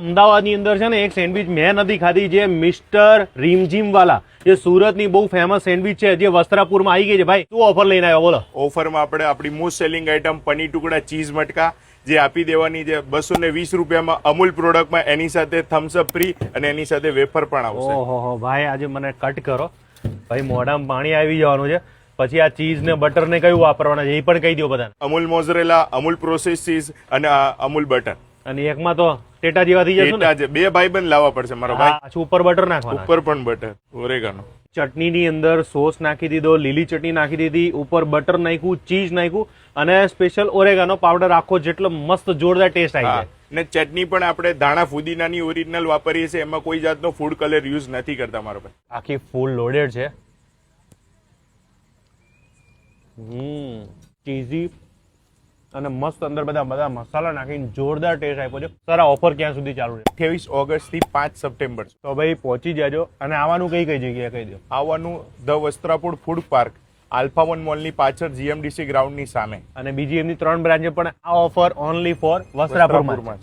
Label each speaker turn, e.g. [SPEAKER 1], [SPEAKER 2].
[SPEAKER 1] અમદાવાદની અંદર છે ને એક સેન્ડવિચ મેં નથી ખાધી, જે મિસ્ટર રીમઝીમ વાલા, જે સુરતની બહુ ફેમસ સેન્ડવિચ છે, જે વસ્ત્રાપુરમાં આવી ગઈ છે. ભાઈ શું ઓફર લઈને આવ્યો બોલો?
[SPEAKER 2] ઓફરમાં આપણે આપણી મોસ્ટ સેલિંગ આઈટમ પનીર ટુકડા ચીઝ મટકા જે આપી દેવાની છે 220 રૂપિયામાં અમૂલ પ્રોડક્ટમાં, એની સાથે થમ્સ અપ ફ્રી અને એની સાથે વેફર પણ આવશે.
[SPEAKER 1] ઓહો ભાઈ, આજે મને કટ કરો ભાઈ, મોઢામાં પાણી આવી જવાનું છે. પછી આ ચીઝ ને બટર ને કયું વાપરવાના છે એ પણ કહી દો બધાને.
[SPEAKER 2] અમૂલ મોઝરેલા, અમૂલ પ્રોસેસ ચીઝ અને અમૂલ બટર.
[SPEAKER 1] અને એકમાં તો ટેટા જેવા થઈ જશે ને?
[SPEAKER 2] બે ભાઈબંધ લાવવા પડશે મારો ભાઈ.
[SPEAKER 1] પાછું ઉપર બટર નાખવાના,
[SPEAKER 2] ઉપર પણ બટર, ઓરેગાનો.
[SPEAKER 1] ચટણીની અંદર સોસ નાખી દીધો, લીલી ચટણી નાખી દીધી, ઉપર બટર નાખ્યું, ચીઝ નાખ્યું અને સ્પેશિયલ ઓરેગાનો પાવડર આખો, જેટલો મસ્ત જોરદાર ટેસ્ટ આવી જાય.
[SPEAKER 2] ને ચટણી પણ આપણે ધાણા ફુદીનાની ઓરિજિનલ વાપરીએ છીએ, એમાં કોઈ જાતનો ફૂડ કલર યુઝ નથી કરતા મારો ભાઈ.
[SPEAKER 1] આખી ફૂલ લોડેડ છે. ચીઝી અને મસ્ત અંદર બધા મસાલા નાખીને જોરદાર ટેસ્ટ આપ્યો છે. સર આ ઓફર ક્યાં સુધી ચાલુ છે?
[SPEAKER 2] 28 ઓગસ્ટ થી 5 સપ્ટેમ્બર.
[SPEAKER 1] તો ભાઈ પહોંચી જાજો. અને આવવાનું કઈ જગ્યાએ કહી દો?
[SPEAKER 2] આવવાનું the Vastrapur food park, alpha 1 મોલની પાછળ, જીએમડીસી ગ્રાઉન્ડની સામે.
[SPEAKER 1] અને બીજી એમની 3 બ્રાન્ચ છે, પણ આ ઓફર ઓનલી ફોર વસ્ત્રાપુરમાં.